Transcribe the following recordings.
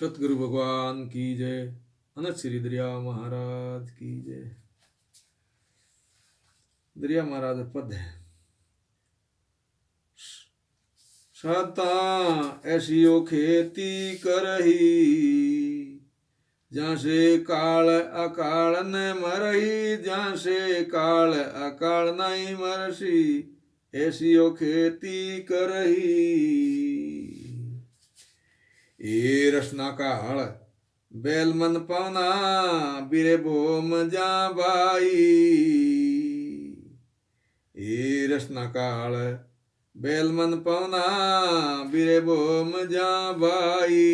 सतगुरु भगवान की जय। अनंत श्री दरिया महाराज की जय। दरिया महाराज पद है सता ऐसियो खेती करही जहाँ से काल अकाल न मरही, जहाँ से काल अकाल नहीं मरसी ऐसियो खेती करही। ए रसना काल बैल मन पाना बिरे भोम जा बाई। ए रसना काल बैल मन पाना बिरे भोम जा बाई।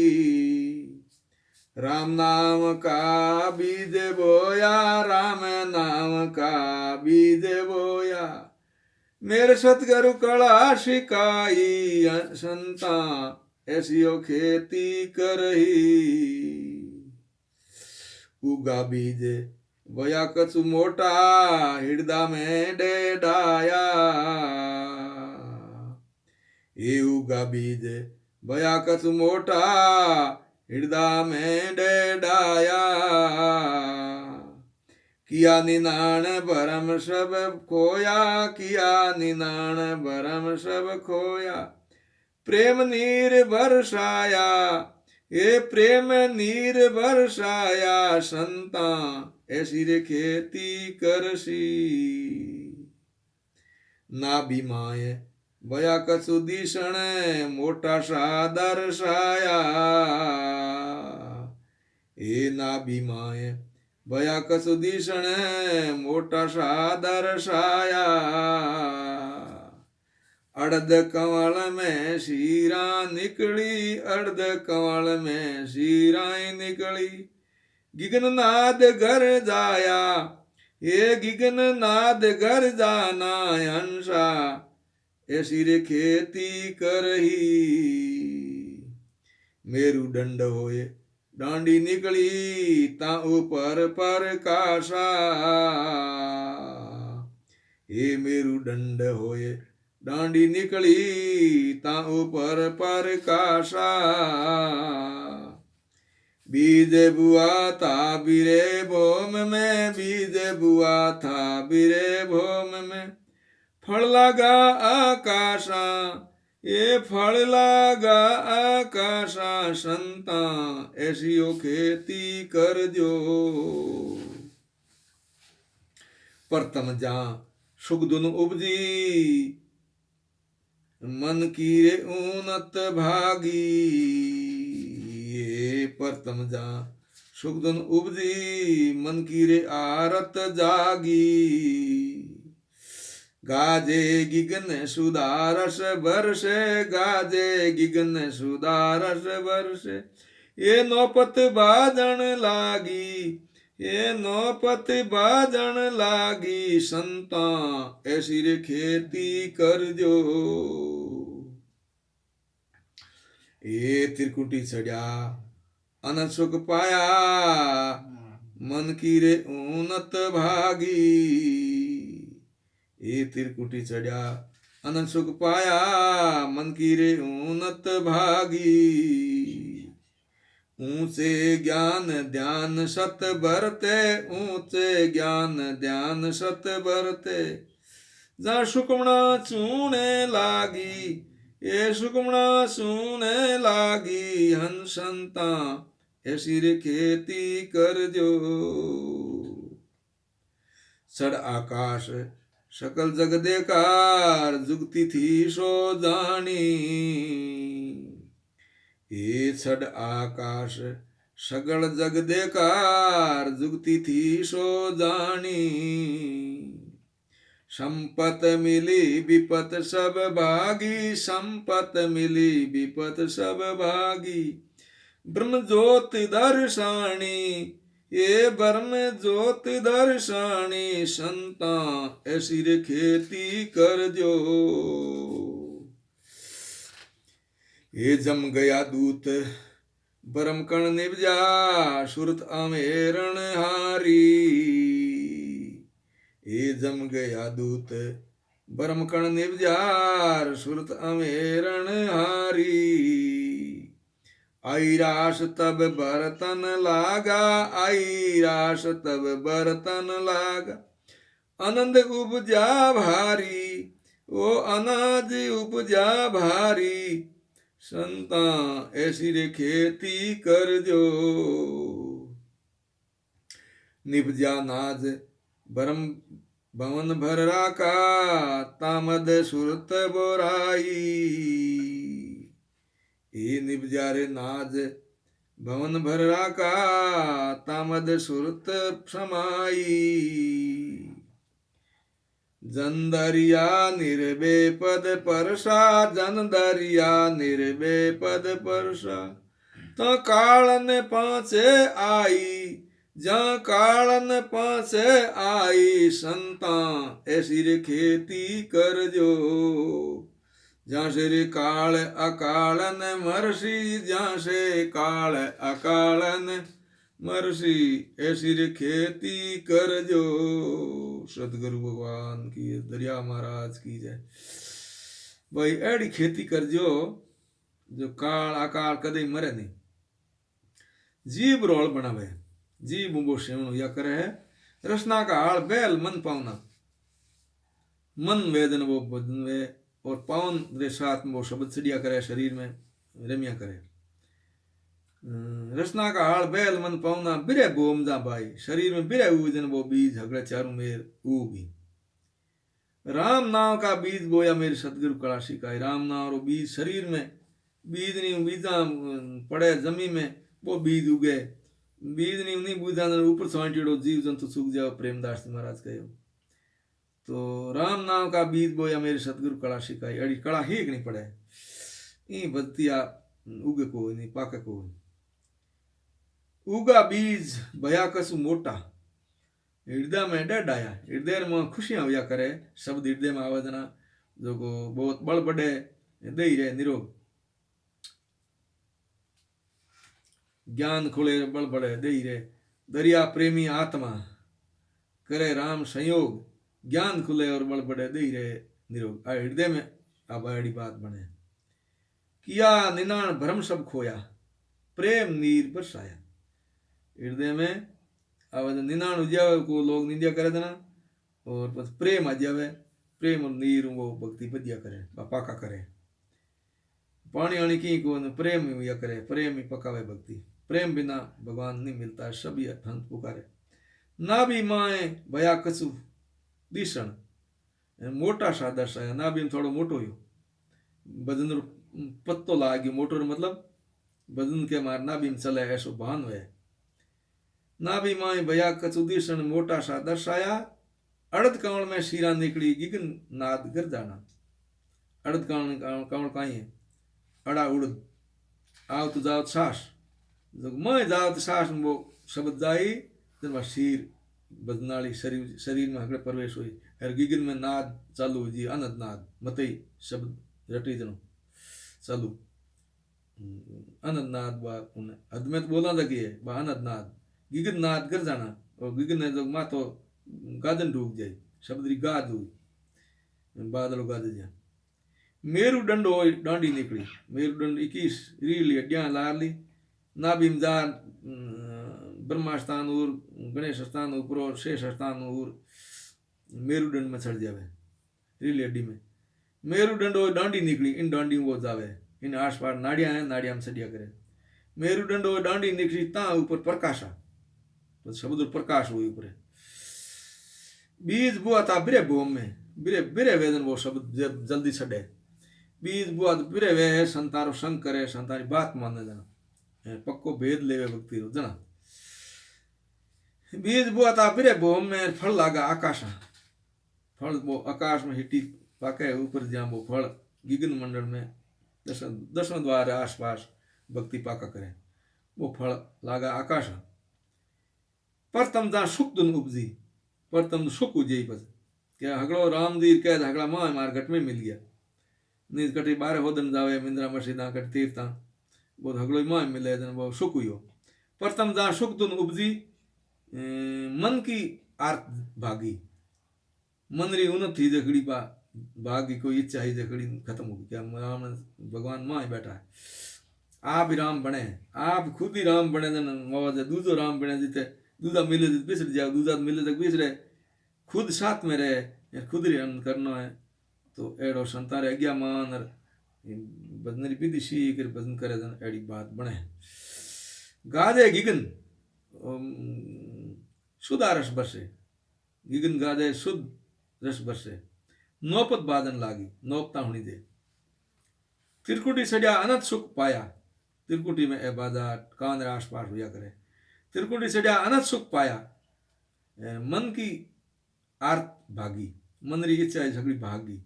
राम नाम का बीज बोया, राम नाम का बीज बोया, मेरे सतगुरु कला शिकाई संता ऐसियो खेती करही। उगा बीज बोया कछु मोटा हृदय में डेढ़ाया। ये उगा बीज बोया कछु मोटा हृदय में डेढ़ाया। किया निनाण भरम सब खोया, किया निनाण भरम सब खोया, प्रेम नीर बरसाया, ये प्रेम नीर बरसाया संता ऐसी रे खेती करसी। ना बीमाए बया कछु दिशण मोटा सा दर्शाया। ए ना बीमाए बया कछु दिशण मोटा सा दर्शाया। अर्ध कंवल में शीरा निकली, अर्ध कंवल में शीरा निकली, गिगन नाद घर जाया, ये गिगन नाद घर जाना हंसा ऐसी रे खेती करही। मेरू दंड होए डांडी निकली ता ऊपर पर कासा। ये मेरू दंड होए डांडी निकली ता ऊपर पर कासा। बीज बुआ था बिरे भोम में, बीज बुआ था बिरे भोम में, फल लगा आकाशा, ये फल लगा आकाशा संता ऐसियो खेती कर जो। प्रथम जा सुख दुन उपजी मन की रे उन्नत भागी। ये प्रथम जा सुख दुन उपजी मन की रे आरत जागी। गाजे गिगन सुदारस बरसे, गाजे गिगन सुदारस बरसे, ये नौपत बाजन लागी, ये नौपत बाजन लागी संता ऐसी रे खेती कर जो। ये त्रिकुटी चढ़िया अनंत सुख पाया मन की रे उन्नत भागी। ये त्रिकुटी चढ़िया अनंत सुख पाया मन की रे उन्नत भागी। ऊंचे ज्ञान ध्यान सत बरते, ऊंचे ज्ञान ध्यान सत बरते, जा सुकमणा चूने लागी, ये सुकमणा चूने लागी हंसंता ऐसी रे खेती कर जो। सड़ आकाश सकल जग देकार जुगती थी सो जानी। ये छड़ आकाश सकल जग देकार जुगती थी सो जानी। संपत मिली विपत सब भागी, संपत मिली विपत सब भागी, ब्रह्म ज्योत दर्शानी, ये ब्रह्म ज्योत दर्शानी संता ऐसी रे खेती कर जो। ये जम गया दूत बरम कण निवजा सुरत आमेरण हारी। ये जम गया दूत बरम कण निवजार सुरत आमेरण हारी। आई रास तब बर्तन लागा, आई रास तब बर्तन लागा। आनंद उपजा भारी, ओ अनाज उपजा भारी, संता ऐसी रे खेती करजो। निपजा नाज भरम भवन भर राका, तामद सुरत बोराई। ये निपजा रे नाज भवन भर राका, तामद सुरत समाई। जन दरिया निर्बे पद परसा, जन दरिया निर्बे पद परसा, तो कालन पाछे आई, जहाँ कालन पाछे आई, संता ऐसी रे खेती करजो। जहाँ से रे काल अकालन मरसी, जहाँ से काल अकालन मरसी, ऐसी रे खेती करजो। सतगुरु भगवान की, दरिया महाराज की जय। भाई एड़ी खेती करजो जो काल अकाल कदे मरे नहीं। जीव रोल बनावे, जीव वो सेवन होया करे है। रसना का हाल बैल मन पावना, मन वेदन वो बदन वे, और पावन रे साथ में वो शब्द चिड़िया करे, शरीर में रमिया करे। रसना का हाल बैल मन पावना, बिरे बोम जा भाई, शरीर में बिरे उजन वो बीज हगड़े चारों मेर उगी। राम नाम का बीज बोया मेरे सतगुरु कला सिखाई। राम नाम रो बीज शरीर में, बीज नहीं बीजा पड़े जमी में, वो बीज उगे। बीज नहीं बूझा ऊपर सौंटीड़ो, जीव जंतु सूख जाओ, प्रेमदास महाराज कहो। तो राम नाम का बीज बोया मेरे सतगुरु कला सिखाई। अड़ी कला ही नहीं पड़े, ई बदतिया उगे को नहीं पाके को। उगा बीज भया कसु मोटा, हृदय में डर आया, हृदय में खुशियां हुआ करे। शब्द हृदय में आवेदना जो को बहुत बड़ बड़े दे रहे निरोग, ज्ञान खुले बड़ बड़े दे रहे। दरिया प्रेमी आत्मा करे राम संयोग, ज्ञान खुले और बड़ बड़े दे रहे निरोग। हृदय में अब बड़ी बात बने। किया निनान भ्रम सब खोया, प्रेम नीर बरसाया। हृदय में अब निनान उजावे को लोग निंदा करे देना, और बस प्रेम आ जावे, प्रेम और नीर वो भक्ति बदिया करे, पाका करे। पानी आनी की को प्रेम ही करे, प्रेम ही पकावे भक्ति। प्रेम बिना भगवान नहीं मिलता, सभी हंस पुकारे। ना भी माए भया कसु दिशण, मोटा सा दर्शाया। ना भी थोड़ो मोटो यो, बदन पत्तो लाग्यो, मोटो मतलब बदन के मार ना भी चले ऐसो भान हुए। ना भी माए भया कसु दिशण, मोटा सा दर्शाया। अड़द कंवल में शीरा निकली, गिगन नाद गर जाना। अड़द कंवल काई है, अड़ा उड़द आव तो जाओ सास, जब मैं जाओ तो सास वो शब्द जाई, जब शीर बदनाली शरीर में हकड़े प्रवेश हुई। और गिगन में नाद चालू जी, अनद नाद मतई शब्द रटी जनो चालू। अनद नाद बा उन्हें हद में तो बोला लगी है, बा अनद नाद गिगन नाद कर जाना। और गिगन ने जो मातो गादन डूब जाए, शब्द री गाद हुई, बादल गाद जा। मेरू दंड हो डांडी निकली, मेरू दंड 21 रीली अड्या लार ली। ना भीमदार ब्रह्मा स्थान और गणेश स्थान ऊपर और शेष स्थान और मेरुदंड में चढ़ जावे रीली अड्डी में। मेरुदंड और डांडी निकली, इन डांडी वो जावे, इन आस पास नाड़िया है, नाड़िया में सड़िया करे। मेरुदंड और डांडी निकली, ता ऊपर प्रकाशा, तो शब्द प्रकाश हुई ऊपर। बीज बुआ था बिरे भूम में, बिरे बिरे वेदन वो शब्द जल्दी छड़े। बीज बुआ बिरे वे है, संतारो संग करे, संतारी बात माने जाना, पक्को भेद लेवे भक्ति रो जना। बीज बुआ था बिरे भूम में, फल लागा आकाशा, फल वो आकाश में हिटी पाके ऊपर जहाँ वो फल गिगन मंडल में दसों द्वार आसपास भक्ति पाका करे, वो फल लागा आकाशा। परतम जहाँ सुख दुन उपजी, परतम सुख उजे बस क्या हगड़ो रामदीर कह हगड़ा माँ मार घट में मिल गया। नीज कटी बारह होदन जावे मिंद्रा मशीदा कट तीर्था, बहुत हगड़ो माँ मिले जन वो सुख हुई। परतम जहाँ सुख दुन उपजी, मन की आर्त भागी, मन री उन्नति जखड़ी पा भागी, कोई इच्छा ही जखड़ी खत्म होगी। क्या भगवान माँ ही बैठा है। आप ही राम बने, आप खुद ही राम बने जन मौज है, दूजो राम बने जिते दूजा मिले जिते बिसर जाओ, दूजा मिले तक बिसरे, खुद साथ में रहे या खुद ही आनंद करना है। तो एड़ो संतारे अज्ञा मान और भजन विधि सीख भजन करे जन एड़ी बात बने। गादे गिगन शुद्ध रस बरसे, गिगन गादे शुद्ध रस बरसे, नौपत बादन लागी नौपता होनी दे, त्रिकुटी सजा अनंत सुख पाया, त्रिकुटी में ए बाधा कान आस पास हुआ करे, त्रिकुटी सजा अनंत सुख पाया, मन की आर्त भागी, मन री इच्छा है झगड़ी भागी,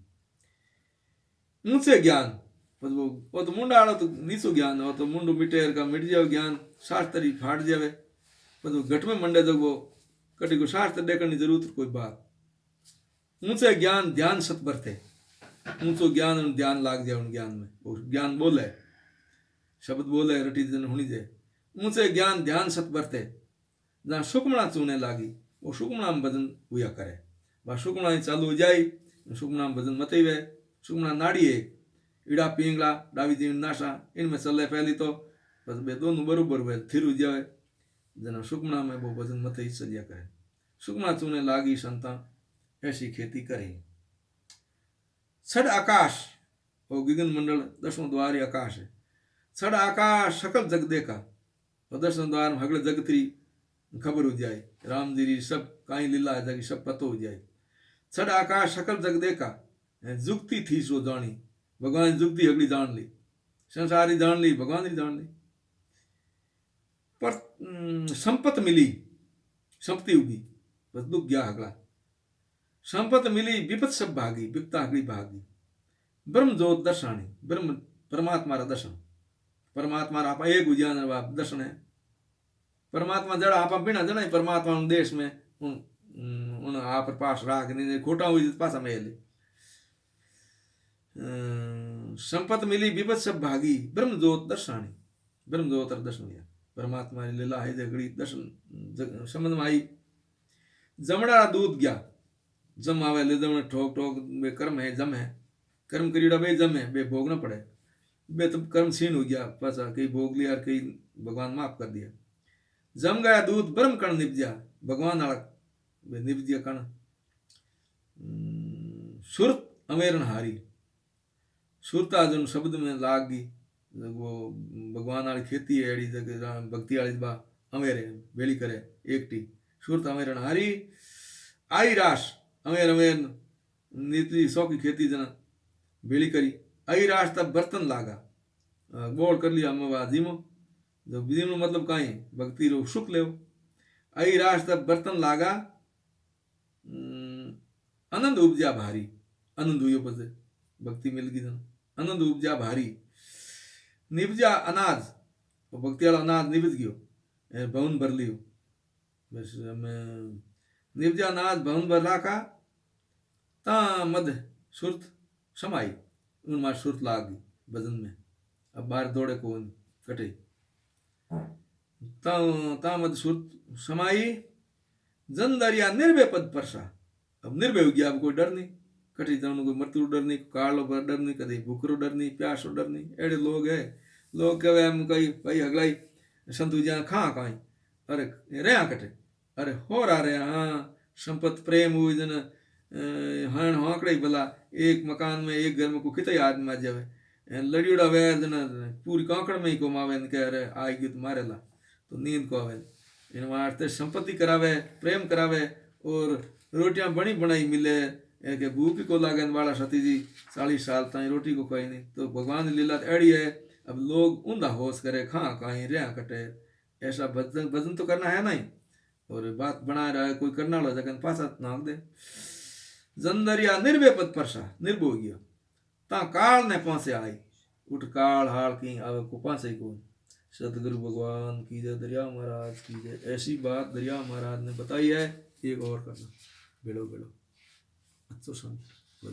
ऊंचे ज्ञान वो तो मुंडा आड़ो तो नीचो ज्ञान हो, तो मुंडो मिटेर का मिट जाओ ज्ञान, शास्त्री फाट जावे, तो घट में मंडे तो वो कटी को शास्त्र देखने की जरूरत कोई बात। ऊंचे ज्ञान ध्यान सत बरते, ऊंचो ज्ञान ध्यान लाग जाए उन ज्ञान में, वो ज्ञान बोले शब्द बोले रटी जन होनी दे, ऊंचे ज्ञान ध्यान सत बरते, जहाँ सुकमणा चूने लागी वो सुकमणा में भजन हुआ करे, वह सुकमणा ही चालू हो जाए, सुकमणा में भजन मत ही वे, सुकमणा नाड़ी है, इड़ा पिंगला डावी तीन नाशा इनमें चले पहली तो बस बे दोनों बरोबर वे थिर हो जाए, जना सुकमणा में वो भजन मत ही चलिया करे, सुकमणा चूने लागी संता ऐसी खेती करे। छड़ आकाश वो गगन मंडल 10वां द्वार ही आकाश है, छड़ आकाश सकल जग देखा, और 10वां द्वार में हगल जगतरी खबर हो जाए, राम जी री सब काई लीला है जगी सब पतो हो जाए। छड़ आकाश सकल जग देखा, जुगती थी सो जानी, भगवान जुगती अगली जान ली, संसारी जान ली, भगवान ही जान ली। पर संपत मिली, संपत्ति उगी, बस दुख गया अगला, संपत मिली विपत सब भागी, विपता अगली भागी, ब्रह्म ज्योत दर्शानी, ब्रह्म परमात्मा रा दर्शन, परमात्मा रा आप एक उज्यान बाप दर्शन है, परमात्मा जड़ा आप बिना जड़ा परमात्मा देश में उन आप पास राख नहीं खोटा हुई पासा में संपत मिली विपत सब भागी, ब्रह्म ज्योत दर्शानी, ब्रह्म ज्योत दर्शन हुआ, परमात्मा लीला है जगड़ी दर्शन समझ में आई। जमड़ा दूध गया, जम आवे ले जमने ठोक ठोक बे कर्म है जम है, कर्म करीड़ा बे जम है बे भोगना पड़े, बे तो कर्म छीन हो गया पासा, कई भोग लिया कई भगवान माफ कर दिया। जम गया दूध ब्रह्म कण निपजा, भगवान आड़क बे निपजिया कण, सुरत अमेरन हारी, सुरता जो शब्द में लाग गई, वो भगवान वाली खेती है एड़ी जगह भक्ति वाली बा अमेरे बेली करे एकटी, सुरत अमेरन हारी, आई रास अमेर अमेर नीति सौ की खेती जना बेली करी, आई रास तब बर्तन लागा, बोल कर लिया अम्मा जीमो, जो जीमो मतलब काई भक्ति रो सुख ले, आई रास तब बर्तन लागा, आनंद उपजा भारी, आनंद हुई पसे भक्ति मिल गई जना, आनंद उपजा भारी, निपजा अनाज, वो भक्ति वाला अनाज निपज गयो, भवन भर लियो, बस मैं निपजा अनाज भवन भर राखा, ता मद सुरत समाई, उनमार सुरत लाग गई भजन में, अब बाहर दौड़े कौन कटे, ता मद सुरत समाई, जन दरिया निर्भय पद परसा, अब निर्भय हो गया, अब कोई डर नहीं, कटी जाने कोई मृत्यु डर नहीं, कालो डर नहीं, कदे भूखरो डर नहीं, प्यासो डर नहीं, एड़े लोग है, लोग कहे हम कही भाई अगलाई संतु जा खा कहीं, अरे रहा कटे, अरे हो रहा रे हाँ संपत प्रेम हुई जन हण हाँकड़े भला, एक मकान में एक घर में को कितने आदमी आ जावे, लड़ियोड़ा वे जन पूरी कांकड़ में ही को मावे कह रहे आई गई तो मारे ला, तो नींद को आवे, इन वास्ते संपत्ति करावे, प्रेम करावे, और रोटियां बनी बनाई मिले, एक भूख को लागन वाला सती जी 40 साल ताई रोटी को खाई नहीं, तो भगवान लीला एड़ी है, अब लोग ऊंधा होश करे खा कहीं रहा कटे, ऐसा भजन भजन तो करना है नहीं, और बात बना रहा है कोई करना लो जगन पासा नाक दे, जंदरिया निर्भय पद परसा निर्भो गया, ता काल ने पासे आई, उठ काल हाल की आवे को पासे को, सतगुरु भगवान की जय, दरिया महाराज की जय। ऐसी बात दरिया महाराज ने बताई है, एक और करना बेड़ो बेड़ो अच्छो शांति।